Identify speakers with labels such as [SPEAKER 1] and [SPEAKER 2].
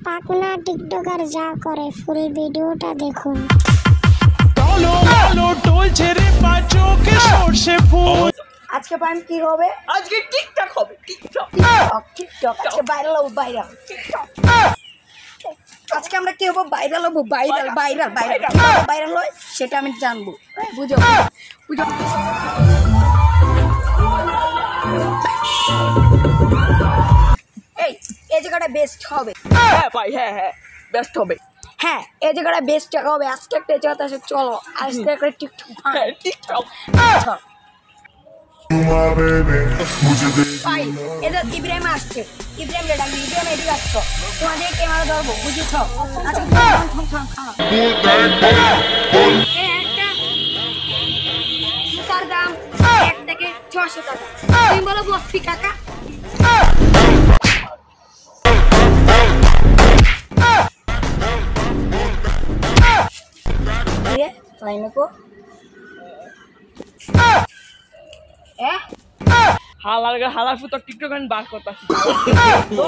[SPEAKER 1] পাকনা টিকটকার যা করে ফুল ভিডিওটা দেখুন।
[SPEAKER 2] আজকে পাইম কি হবে?
[SPEAKER 3] আজকে টিকটক হবে। টিকটক
[SPEAKER 2] আজকে ভাইরাল হবো, ভাইরাল। আজকে আমরা কি হবো? ভাইরাল হবো, ভাইরাল ভাইরাল ভাইরাল ভাইরাল হয় সেটা আমি জানবো। বুঝো বুঝো। এই জায়গাটা বেস্ট হবে।
[SPEAKER 3] হ্যাঁ ভাই, হ্যাঁ হ্যাঁ বেস্ট হবে।
[SPEAKER 2] হ্যাঁ এই জায়গাটা বেস্ট টাকা হবে। আজকে একটা জায়গাতে আসে, চলো আজকে একটা টিকটক
[SPEAKER 3] হ্যাঁ টিকটক।
[SPEAKER 2] ভাই এটা ইব্রাহিম আসছে, ইব্রাহিম রে ডাকি, ইব্রাহিম এদিকে আসছো, তোমাদের ক্যামেরা ধরবো, বুঝেছো? আজকে তার দাম 1 থেকে 600 টাকা। তুমি বলো বস্তি কাকা। রে ফাইনকো
[SPEAKER 3] হালার ফুটো টিকটক আমি বার করতেছি।
[SPEAKER 4] no.